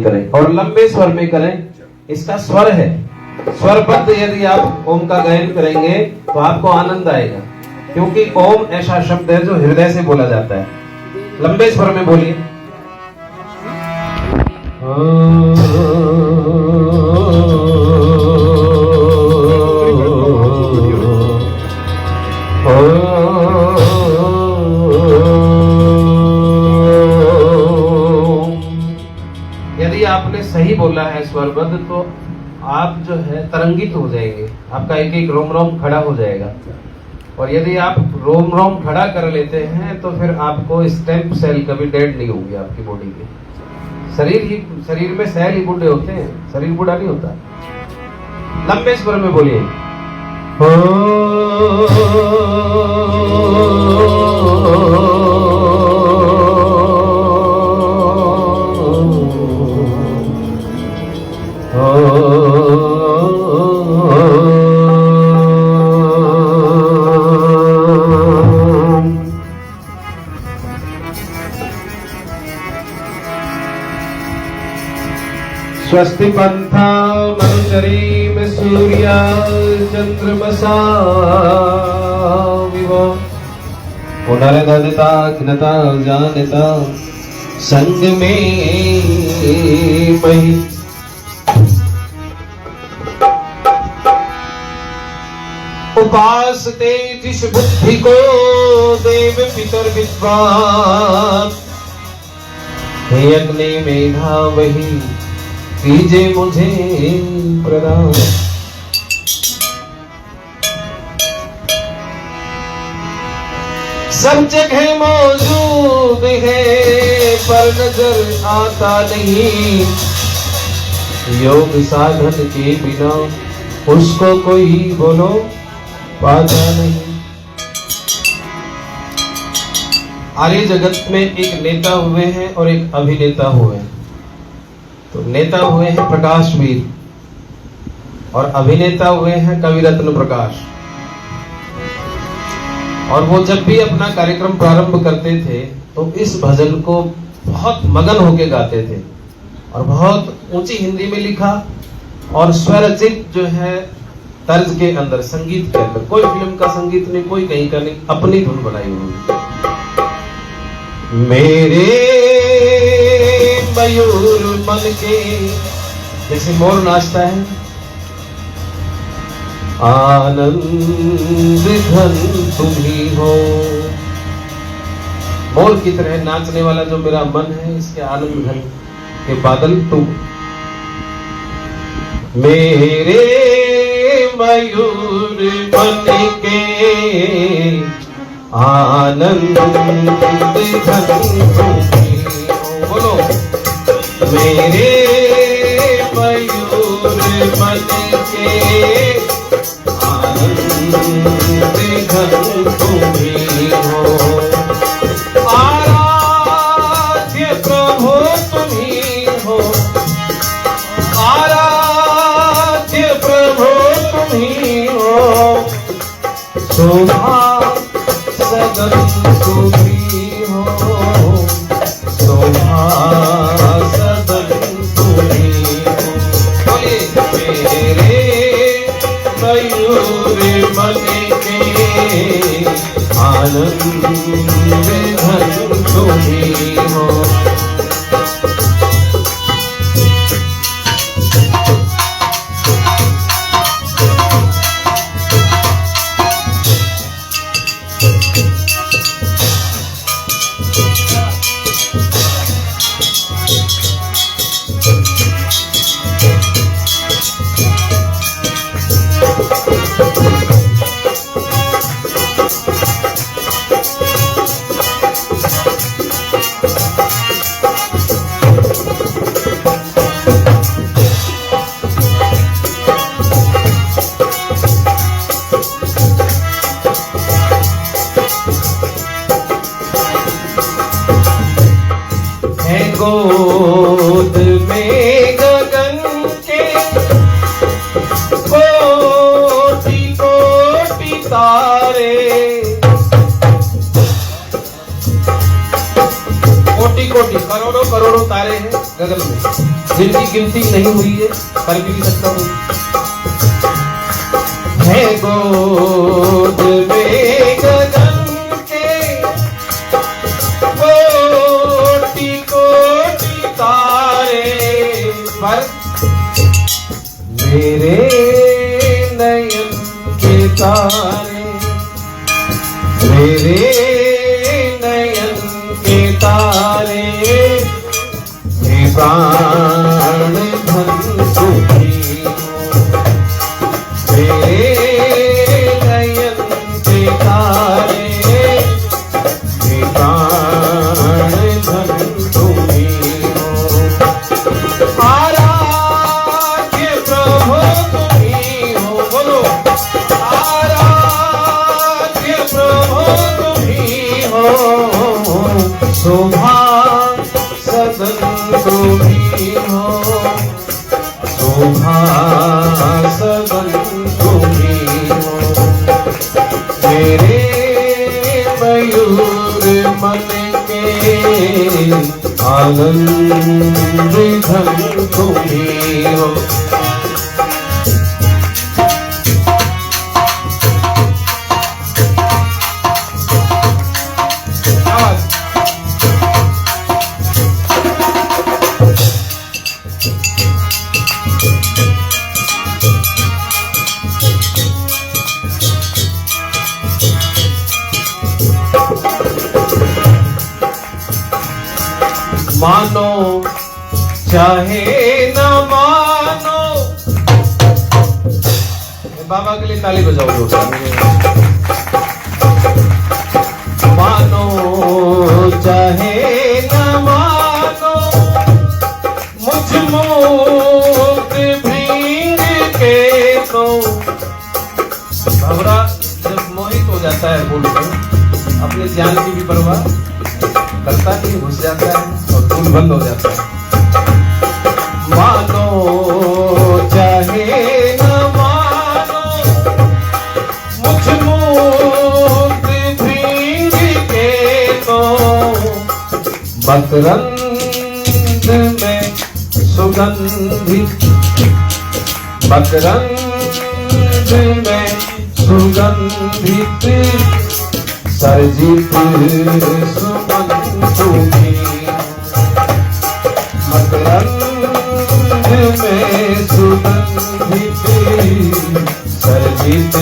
करें और लंबे स्वर में करें। इसका स्वर है, स्वरबद्ध यदि आप ओम का गायन करेंगे तो आपको आनंद आएगा, क्योंकि ओम ऐसा शब्द है जो हृदय से बोला जाता है। लंबे स्वर में बोलिए। यदि आपने सही बोला है स्वरबद्ध तो आप जो है तरंगित हो जाएंगे, आपका एक एक रोम रोम खड़ा हो जाएगा। और यदि आप रोम रोम खड़ा कर लेते हैं तो फिर आपको स्टेम सेल कभी डेड नहीं होगी आपकी बॉडी के। शरीर में सेल ही बूढ़े होते हैं, शरीर बूढ़ा नहीं होता। लंबे स्वर में बोलिए। स्वस्ति पंथा मनुचरीम सूर्या चंद्रमसा विभो पुनर्ददिता खिनता जानता संग में मही। उपासते जिस बुद्धि को देव पितर विद्वान, हे अग्नि मेधा वही कीजे मुझे प्रदान। सब जगह मौजूद है पर नजर आता नहीं, योग साधन के बिना उसको कोई बोलो पाता नहीं। आर्य जगत में एक नेता हुए हैं और एक अभिनेता हुए हैं। तो नेता हुए हैं प्रकाशवीर और अभिनेता हुए हैं कविरत्न प्रकाश। और वो जब भी अपना कार्यक्रम प्रारंभ करते थे तो इस भजन को बहुत मगन होके गाते थे और बहुत ऊंची हिंदी में लिखा और स्वरचित जो है तर्ज के अंदर, संगीत के अंदर। कोई फिल्म का संगीत नहीं, कोई कहीं का नहीं, अपनी धुन बनाई उन्होंने। मेरे मयूर मन के, जैसे मोर नाचता है, आनंद घन तुम ही हो। मोर की तरह नाचने वाला जो मेरा मन है, इसके आनंद घन के बादल तुम। मेरे मयूर मन के आनंद घन तुम ही हो। बोलो। मेरे मयूर मन के आनंद घन तुम ही हो। आराध्य प्रभु तुम ही हो, आराध्य प्रभु तुम ही हो। शोभा सदन तुम ही हो, शोभा मन के आनंद घन तुम ही हो। गोद में गगन के कोटि कोटि तारे, कोटि कोटि करोड़ों करोड़ों तारे हैं गगन में। जिनकी गिनती नहीं हुई है, कर भी नहीं सकता हूँ। है गोद में गगन के कोटि कोटि तारे, पर मेरे नयन के तारे, मेरे नयन के तारे, प्राण धन तुम्ही हो, मेरे नयन के तारे, प्राण धन तुम्ही हो। आराध्य प्रभु तुम्ही हो, बोलो आराध्य प्रभु तुम्ही हो, शोभा सदन तुम्ही हो, शोभा सदन तुम्ही हो, मेरे मयूर मन के आनंद धन तुम्ही हो। मानो चाहे न मानो, बाबा के लिए ताली बजाओ जोरदार। मानो चाहे न मानो, मुझ मोट भीड़ के तो भंवरा जब मोहित हो जाता है बोलकर, अपने ज्ञान की भी परवाह करता नहीं, घुस जाता है और धूल बंद हो जाता है। मानो चाहे न मानो, मुझ मूर्त भीड़ के तो मकरंद में सुगंधित, मकरंद में सुगंधित सर्जित सुमन तुम्ही, मकरंद में सुगंधित सर्जित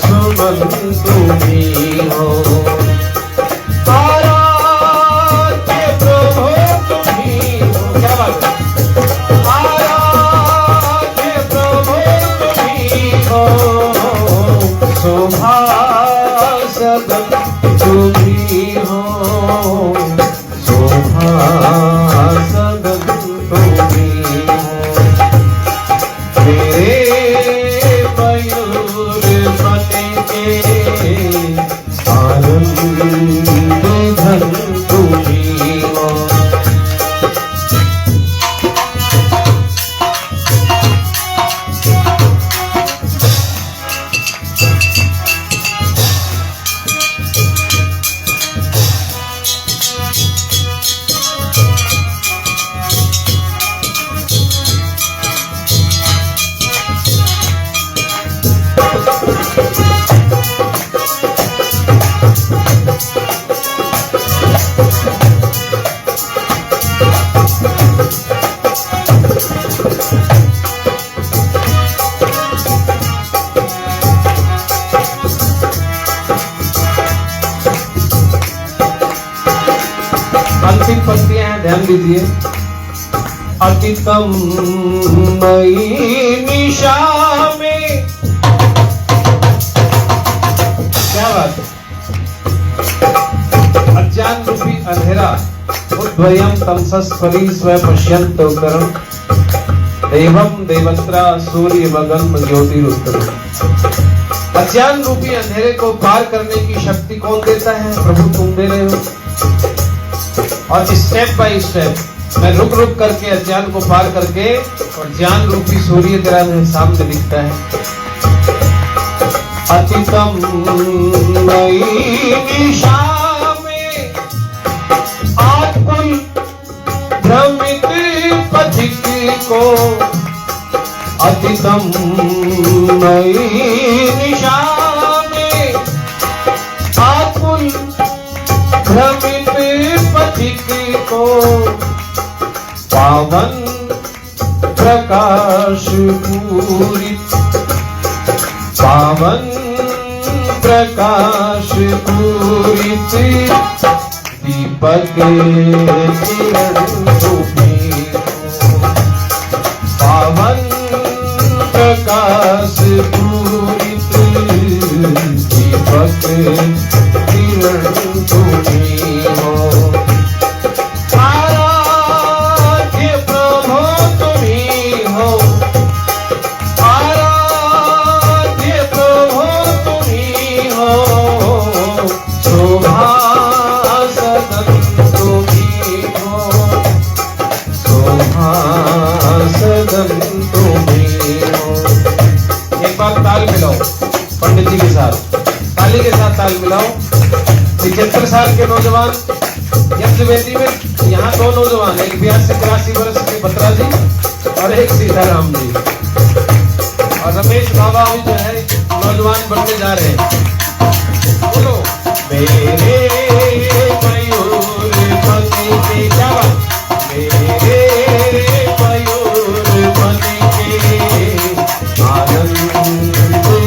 सुमन तुम्ही हो। आराध्य प्रभु तुम्ही हो, क्या बात है, आराध्य प्रभु तुम्ही हो, शोभा सदन तुम्ही हो, शोभा सदन तुम्ही हो, मेरे मयूर मन के आनंद धन तुम्ही हो। अंतिम पंक्तियां हैं, ध्यान दीजिए। अतितम मई निशा में, क्या बात है, अज्ञान रूपी अंधेरा उद्वयम तमसस्फली स्व पश्यन्तो करम देवम देवत्रा सूर्य मगन ज्योतिरुत्तम। अज्ञान रूपी अंधेरे को पार करने की शक्ति कौन देता है? प्रभु तुम दे रहे हो। और स्टेप बाय स्टेप मैं रुक रुक करके अज्ञान को पार करके, और ज्ञान रूपी सूर्य तेरा सामने दिखता है। अतितम मई निशा में आकुल भ्रमित पथिक को अतितम नई निशा में आकुल भ्रमित पथिक को पावन प्रकाश पूरित पावन प्रकाश पूरित दीपक किरण तुम्हें पावन प्रकाश पूरित दीपक किरण तुम्हें हो आराध्य प्रभु तुम्हीं हो आराध्य प्रभु तुम्हीं हो शोभा सदन तुम्हीं हो शोभा सदन तुम्हीं हो। एक बार ताल मिलाओ पंडित जी के साथ, ताली के साथ ताल मिलाओ। 75 साल के नौजवान यज्ञ वेदी में, यहाँ 2 नौजवान, एक 82-83 वर्ष के बत्रा जी और एक सीताराम जी, और रमेश बाबा भी जो है नौजवान बनने जा रहे हैं। बोलो मेरे मयूर बन के जावा, मेरे मयूर बन के आनंद धन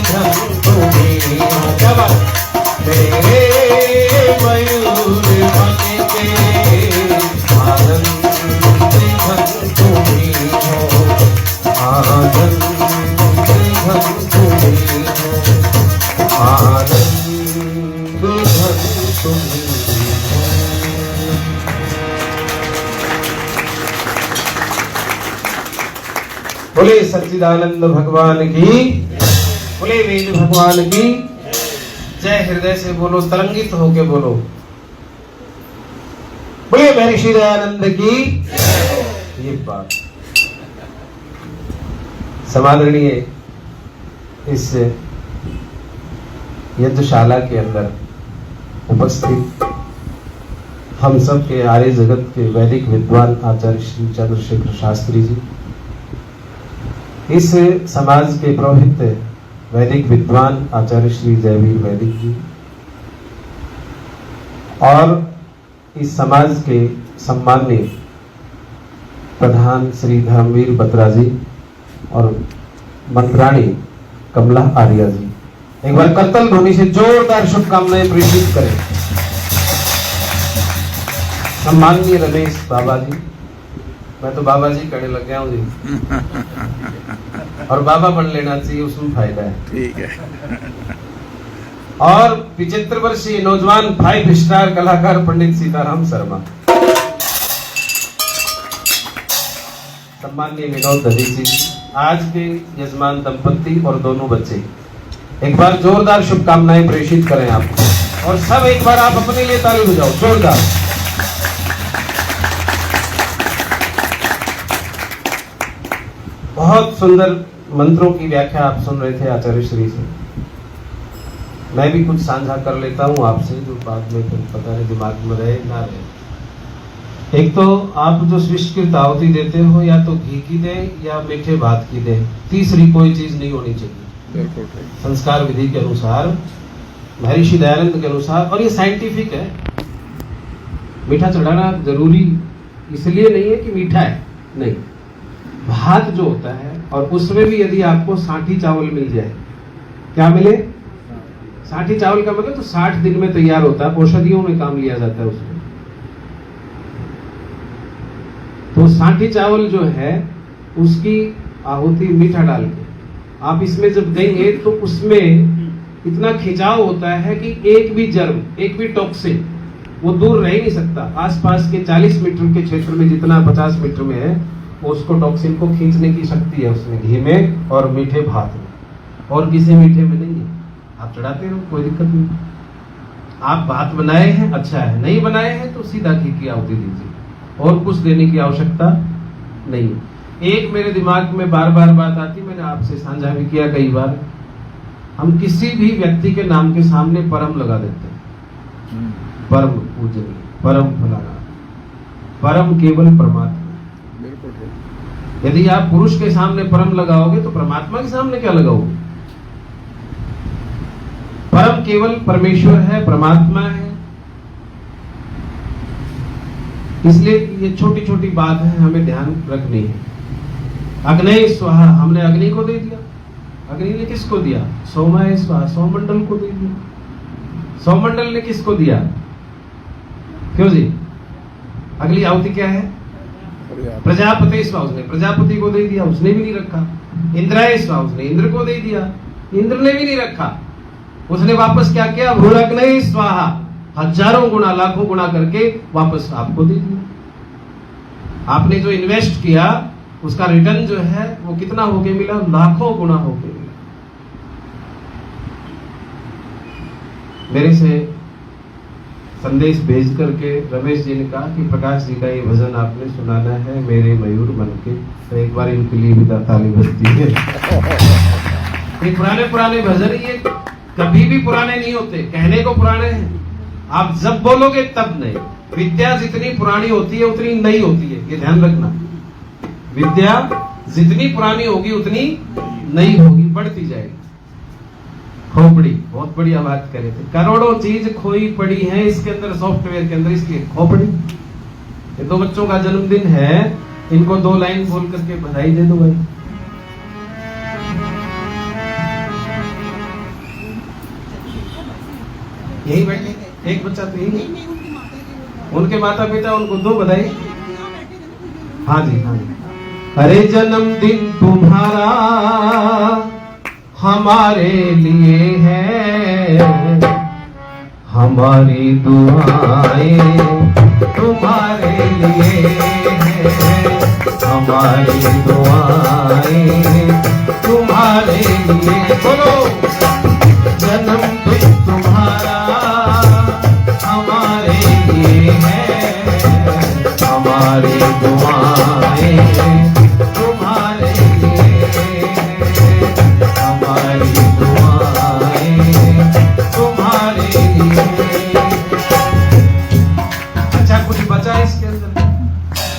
तुम्हीं जावा, मेरे मयूर बन के आनंद धन तुम्हीं हो आनंद धन तुम्हीं हो आनंद धन तुम्हीं हो। बोले सच्चिदानंद भगवान की, बोले वेद भगवान की जय। हृदय से बोलो, तरंगित होके बोलो, बोले महर्षि दयानंद की। ये बात समादरणीय इस यज्ञशाला के अंदर उपस्थित हम सब के आर्य जगत के वैदिक विद्वान आचार्य श्री चंद्रशेखर शास्त्री जी, इस समाज के पुरोहित वैदिक विद्वान आचार्य श्री जयवीर वैदिक जी, और इस समाज के सम्माननीय प्रधान श्री धर्मवीर बत्रा जी और मंत्राणी कमला आर्या जी, एक बार करतल ध्वनि से जोरदार शुभकामनाएं प्रेषित करें। सम्माननीय रमेश बाबा जी, मैं तो बाबा जी कहने लग गया हूँ जी, और बाबा बन लेना चाहिए, उसमें फायदा है। ठीक है। और 75 वर्षीय नौजवान 5 स्टार कलाकार पंडित सीताराम शर्मा, सम्माननीय विनोद दधीची, आज के यजमान दंपति और दोनों बच्चे, एक बार जोरदार शुभकामनाएं प्रेषित करें आप, और सब एक बार आप अपने लिए ताली बजाओ जोरदार। बहुत सुंदर मंत्रों की व्याख्या आप सुन रहे थे आचार्य श्री से। मैं भी कुछ साझा कर लेता हूं आपसे, जो बाद में तो पता नहीं दिमाग में रहे ना रहे। एक तो आप जो स्विष्कृत आहुति देते हो, या तो घी की दें या मीठे भात की दें, तीसरी कोई चीज नहीं होनी चाहिए। संस्कार विधि के अनुसार, महर्षि दयानंद के अनुसार, और ये साइंटिफिक है। मीठा चढ़ाना जरूरी इसलिए नहीं है कि मीठा है, नहीं, भात जो होता है, और उसमें भी यदि आपको साठी चावल मिल जाए, क्या मिले? साठी चावल का मतलब तो 60 दिन में तैयार होता है, औषधियों में काम लिया जाता है उसमें। तो साठी चावल जो है उसकी आहुति मीठा डाल के आप इसमें जब देंगे तो उसमें इतना खिंचाव होता है कि एक भी जर्म, एक भी टॉक्सिन वो दूर रह ही नहीं सकता। आसपास के 40 मीटर के क्षेत्र में जितना 50 मीटर में है, उसको टॉक्सिन को खींचने की शक्ति है उसमें, घी में और मीठे भात में, और किसी मीठे में नहीं है। आप चढ़ाते रहो, कोई दिक्कत नहीं। आप भात बनाए हैं, अच्छा है, नहीं बनाए हैं तो सीधा घी की आहुति दीजिए, और कुछ देने की आवश्यकता नहीं। एक मेरे दिमाग में बार बार बात आती, मैंने आपसे साझा भी किया कई बार, हम किसी भी व्यक्ति के नाम के सामने परम लगा देते हैं। परम पूजनीय, परम फलाना, परम केवल परमात्मा। यदि आप पुरुष के सामने परम लगाओगे तो परमात्मा के सामने क्या लगाओगे? परम केवल परमेश्वर है, परमात्मा है। इसलिए ये छोटी छोटी बात है, हमें ध्यान रखनी है। अग्नि स्वाहा, हमने अग्नि को दे दिया। अग्नि ने किसको दिया? सोमाय स्वाहा, सौमंडल को दे दिया। सौमंडल ने किसको दिया? क्यों जी? अगली आहुति क्या है? प्रजापति स्वाहा, उसने प्रजापति को दे दिया, उसने भी नहीं रखा। इंद्राय स्वाहा, उसने इंद्र को दे दिया, इंद्र ने भी नहीं रखा। उसने वापस क्या किया? भूरग्नि स्वाहा, हजारों गुना लाखों गुना करके वापस आपको दे दिया। आपने जो इन्वेस्ट किया उसका रिटर्न जो है वो कितना होके मिला? लाखों गुना होके मिला। मेरे से संदेश भेज करके रमेश जी ने कहा कि प्रकाश जी का ये भजन आपने सुनाना है मेरे मयूर मन के, तो एक बार इनके लिए भी ताली बजती है। ये पुराने भजन, ये कभी भी पुराने नहीं होते, कहने को पुराने हैं, आप जब बोलोगे तब नहीं। विद्या जितनी पुरानी होती है उतनी नई होती है, ये ध्यान रखना। विद्या जितनी पुरानी होगी उतनी नई होगी, बढ़ती जाएगी। खोपड़ी, बहुत बढ़िया बात करे थे। करोड़ों चीज खोई पड़ी है इसके अंदर, सॉफ्टवेयर के अंदर, इसलिए खोपड़ी। ये दो बच्चों का जन्मदिन है, इनको 2 लाइन बोल करके बधाई दे दो भाई। यही बैठे, एक बच्चा तो यही, उनके माता पिता, उनको 2 बधाई। हाँ जी, हाँ जी। अरे जन्मदिन तुम्हारा हमारे लिए है, हमारी दुआएं तुम्हारे लिए है, हमारी दुआएं तुम्हारे लिए। बोलो, जन्मदिन तुम्हारा हमारे लिए है, हमारी दुआएं तुम्हारे लिए है, हमारी दुआएं तुम्हारे लिए। अच्छा, कुछ बचा इसके अंदर?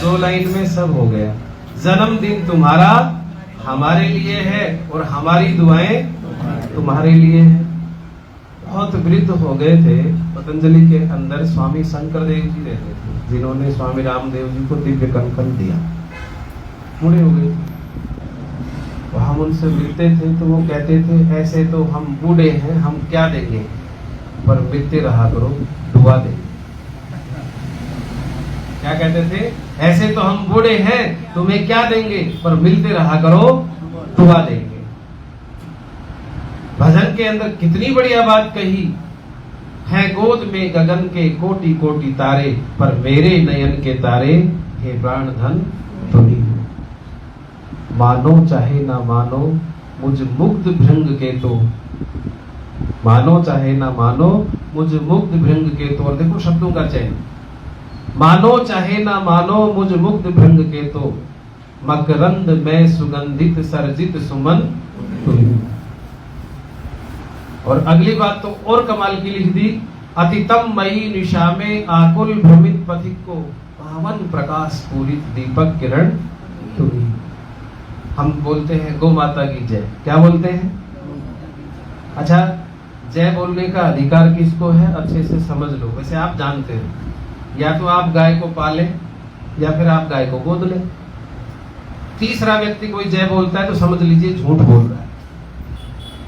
2 लाइन में सब हो गया। जन्मदिन तुम्हारा हमारे लिए है और हमारी दुआएं तुम्हारे लिए है। बहुत वृद्ध हो गए थे, पतंजलि के अंदर स्वामी शंकर देव जी रहते थे, जिन्होंने स्वामी रामदेव जी को दिव्य कंकन दिया। बूढ़े हो गए थे, तो हम उनसे मिलते थे तो वो कहते थे, ऐसे तो हम बूढ़े हैं, हम क्या देंगे, पर मिलते रहा करो, दुआ देंगे। क्या कहते थे? ऐसे तो हम बूढ़े हैं, तुम्हें क्या देंगे, पर मिलते रहा करो, दुआ देंगे। भजन के अंदर कितनी बढ़िया बात कही है। गोद में गगन के कोटि कोटि तारे, पर मेरे नयन के तारे हे प्राण धन तुम ही हो। मानो चाहे ना मानो मुझ मुग्ध भृंग के तो, मानो चाहे ना मानो मुझ मुग्ध भृंग के तो। और देखो शब्दों का चयन, मानो चाहे ना मानो मुझ मुग्ध भृंग के तो, मकरंद में सुगंधित सरजित सुमन तुम ही। और अगली बात तो और कमाल की लिख दी, अतितम मई निशा में आकुल भ्रमित पथिक को, पावन प्रकाश पूरित दीपक किरण तुम्ही। हम बोलते हैं गौ माता की जय, क्या बोलते हैं? अच्छा, जय बोलने का अधिकार किसको है? अच्छे से समझ लो। वैसे आप जानते हैं, या तो आप गाय को पालें या फिर आप गाय को गोद लें। तीसरा व्यक्ति कोई जय बोलता है तो समझ लीजिए झूठ बोल रहा है,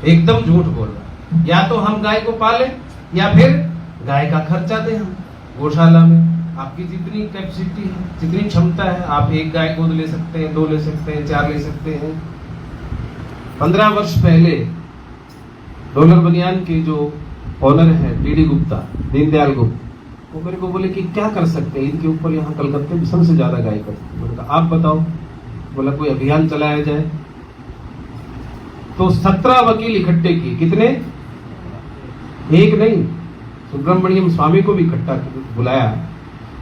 एकदम झूठ बोल रहा है। या तो हम गाय को पालें या फिर गाय का खर्चा दें हम गौशाला में। आपकी जितनी कैपेसिटी है, जितनी क्षमता है, आप 1 गाय गोद ले सकते हैं, 2 ले सकते हैं, 4 ले सकते हैं। 15 वर्ष पहले डॉलर बनियान के जो ओनर है डीडी गुप्ता, दीनदयाल गुप्ता, वो मेरे को बोले कि क्या कर सकते हैं इनके ऊपर, यहाँ कलकत्ते में सबसे ज्यादा गाय करते। मैंने कहा आप बताओ। बोला कोई अभियान चलाया जाए। तो 17 वकील इकट्ठे किए। कितने? एक नहीं, सुब्रमण्यम स्वामी को भी इकट्ठा बुलाया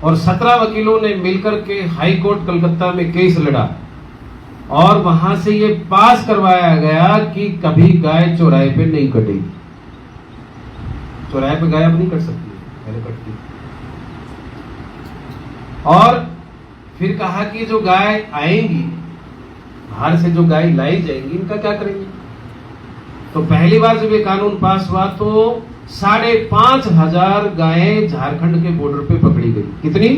और 17 वकीलों ने मिलकर के हाई कोर्ट कलकत्ता में केस लड़ा और वहां से ये पास करवाया गया कि कभी गाय चौराहे पे नहीं कटेगी। चौराहे पे गाय अब नहीं कट सकती, पहले कटती। और फिर कहा कि जो गाय आएंगी बाहर से जो गाय लाई जाएंगी इनका क्या करेंगे? तो पहली बार जब ये कानून पास हुआ तो 5,500 गायें झारखंड के बॉर्डर पे पकड़ी गई। कितनी?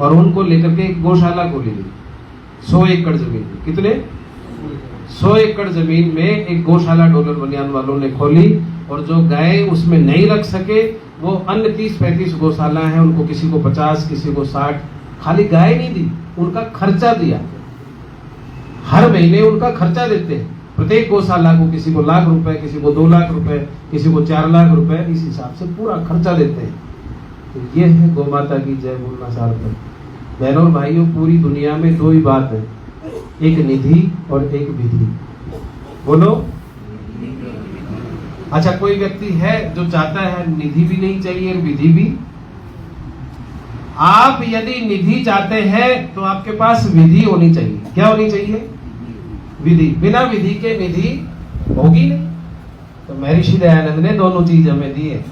और उनको लेकर के एक गौशाला खोली गई 100 एकड़ जमीन में। कितने? 100 एकड़ जमीन में एक गौशाला डॉलर बनियान वालों ने खोली, और जो गाय उसमें नहीं रख सके वो अन्य 30-35 गौशाला हैं, उनको किसी को 50, किसी को 60, खाली गाय नहीं दी, उनका खर्चा दिया। हर महीने उनका खर्चा देते हैं प्रत्येक गौशाला को, किसी को लाख रुपए, किसी को 2 लाख रुपए, किसी को 4 लाख रुपए, इस हिसाब से पूरा खर्चा देते हैं। तो ये है गौ माता की जय बोलना सार्थक। बहनों और भाइयों, पूरी दुनिया में 2 ही बात है, एक निधि और एक विधि। बोलो। अच्छा, कोई व्यक्ति है जो चाहता है निधि भी नहीं चाहिए और विधि भी? आप यदि निधि चाहते हैं तो आपके पास विधि होनी चाहिए। क्या होनी चाहिए? विधि। बिना विधि के निधि होगी नहीं। तो महर्षि दयानंद ने दोनों चीज हमें दी है,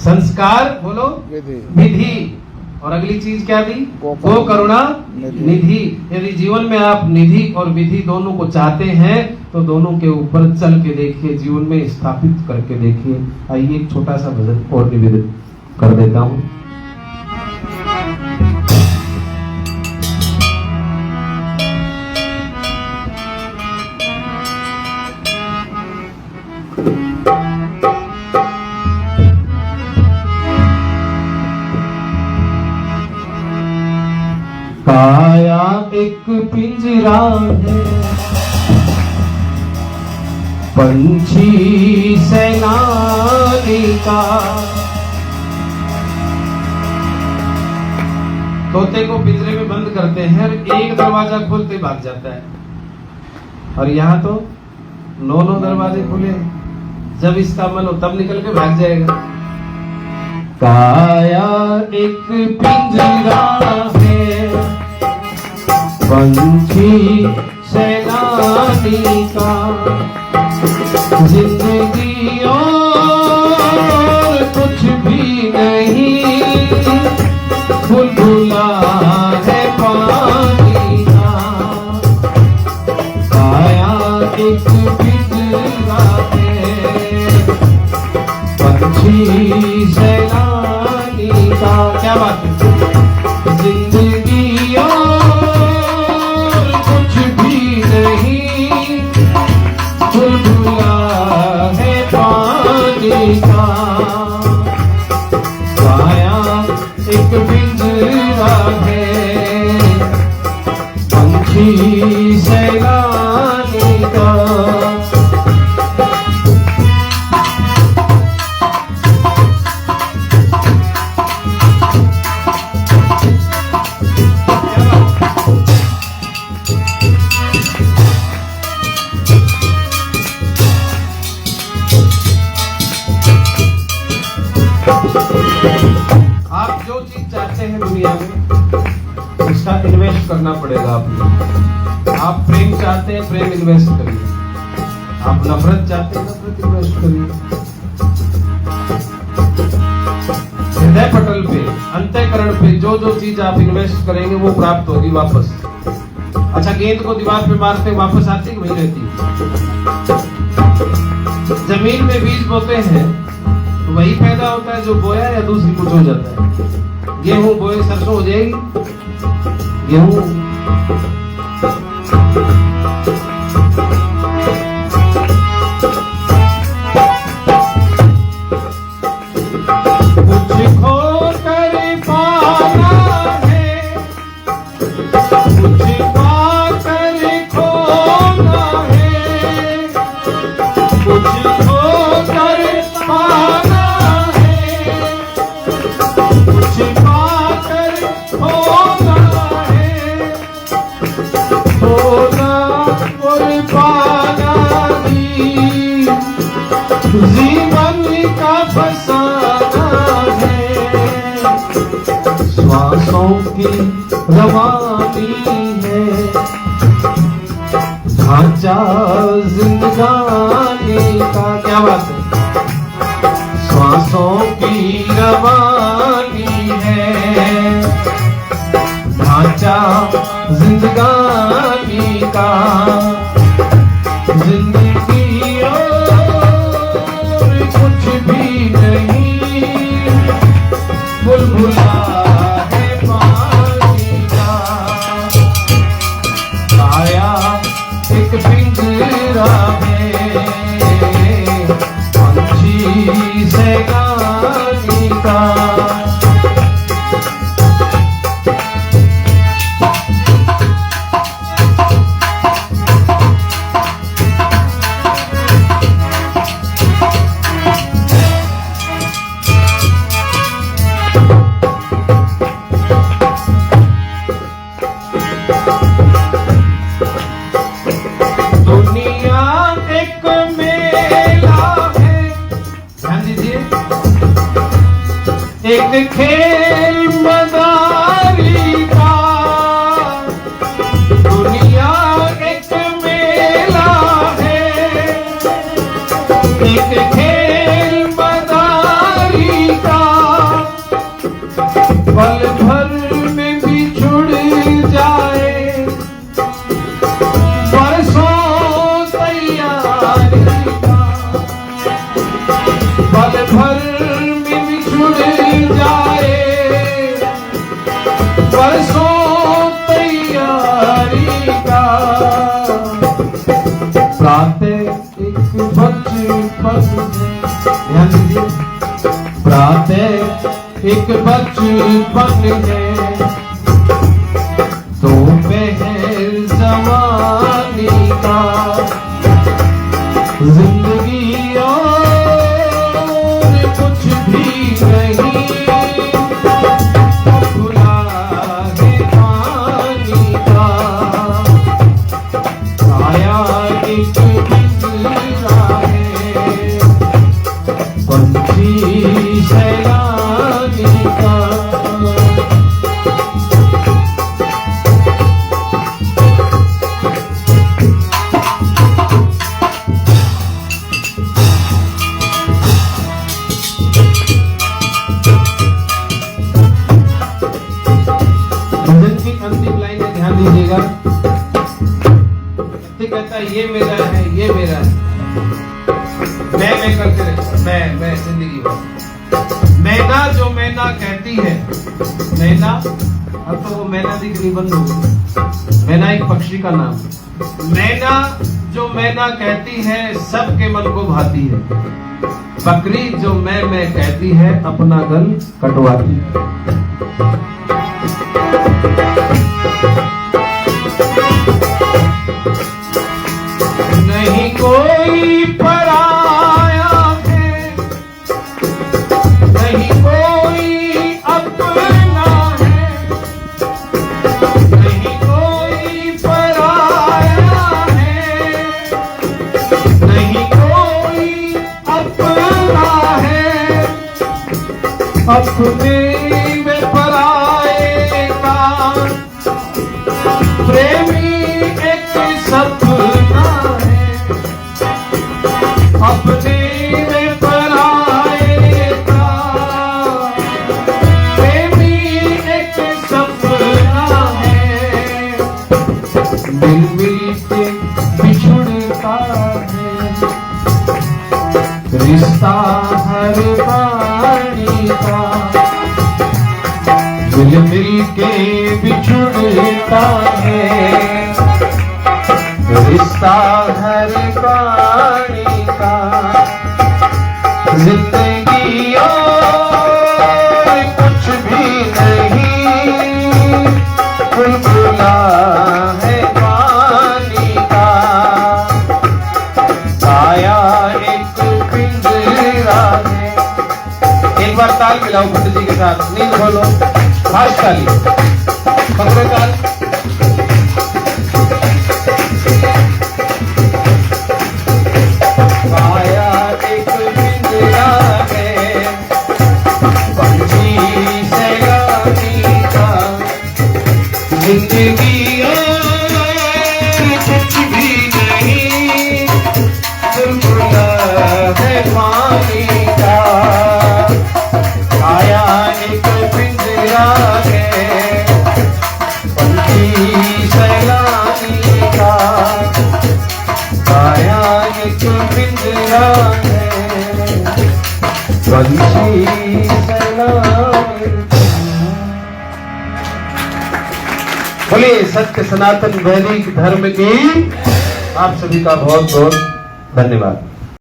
संस्कार, बोलो, विधि, और अगली चीज क्या दी? गो करुणा निधि। यदि जीवन में आप निधि और विधि दोनों को चाहते हैं तो दोनों के ऊपर चल के देखिए, जीवन में स्थापित करके देखिए। आइए एक छोटा सा भजन और निवेदन कर देता हूं। काया एक पिंजरा है, पंछी सैलानी का। तोते को पिंजरे में बंद करते हैं और एक दरवाजा खोलते भाग जाता है, और यहाँ तो 9 दरवाजे खुले, जब इसका मन हो तब निकल के भाग जाएगा। काया एक पिंजरा है, पंछी सैलानी का, जिंदगी और कुछ भी नहीं, बुलबुला है पानी का। काया एक पिंजरा है, पंछी सैलानी का। क्या बात है? जिंदगी और कुछ भी नहीं, बुलबुला है पानी का। काया एक पिंजरा है, पंछी सैलानी का। आप जो चीज चाहते हैं दुनिया में उसका इन्वेस्ट करना पड़ेगा आपको। आप प्रेम चाहते हैं, प्रेम इन्वेस्ट करिए। आप नफरत चाहते हैं, नफरत इन्वेस्ट करिए। हृदय पटल पे, अंतःकरण पे जो जो चीज आप इन्वेस्ट करेंगे वो प्राप्त होगी वापस। अच्छा, गेंद को दीवार पे मारते वापस आती है, वही रहती है। जमीन में बीज बोते हैं तो वही पैदा होता है जो बोया, या दूसरी कुछ हो जाता है। गेहूं बोए सरसों हो जाएगी, गेहूं। कुछ खो कर पाना है, कुछ पा कर खोना है, कुछ खो कर पाना, जीवन का फसाना है। श्वासों की रवानी है, ढांचा जिंदगानी का। क्या बात है? श्वासों की रवानी है, ढांचा जिंदगानी एक पिंजरा में पंछी सैलानी का। एक खेल मदारी का, दुनिया एक मेला है। एक खेल मदारी का, पल भर में बिछुड़ जाए बरसों तैयारी का। पल भर में बिछुड़ जाए बरसों तैयारी का। प्रातः एक बचपन है, ध्यान दीजिए, प्रातः एक बचपन है, दोपहर जवानी का। जिंदगी और कुछ भी नहीं, खुला है पानी का। आया एक पिंजरा है पंछी सैलानी का। भजन की अंतिम लाइन में ध्यान दीजिएगा। व्यक्ति कहता है ये मेरा है, ये मेरा है, मैं करते रहता, मैं जिंदगी भर। मैना जो मैना कहती है, मैना, अब तो वो मैना दिखनी बंद हो गई। मैना एक पक्षी का नाम है। मैना जो मैना कहती है सबके मन को भाती है। बकरी जो मैं कहती है अपना गल कटवाती है। नहीं कोई पराया है, नहीं कोई अपना है, नहीं कोई पराया है, नहीं कोई अपना है। अपने में पराए का प्रेमी एक सपना है। अपने में पराए का प्रेमी एक सपना है। मिल मिल के बिछुड़ता है रिश्ता हर वाणी का। मिल मिल के बिछुड़ता है रिश्ता हर प्राणी का। जिंदगी और कुछ भी नहीं, बुलबुला है पानी का। आया एक पिंजरा है। एक बार ताल मिलाओ भट्ट जी के साथ, नींद बोलो, फास्ट ताली पकड़ो ताल। आया एक पिंजरा है पंछी सैलानी का। जिंदगी कुछ भी नहीं, बुलबुला है पानी का। आया एक पिंजरा है पंछी सैलानी का। आया एक पिंजरा है पंछी सैलानी का। बोलिए सत्य सनातन वैदिक धर्म की आप सभी का बहुत बहुत धन्यवाद।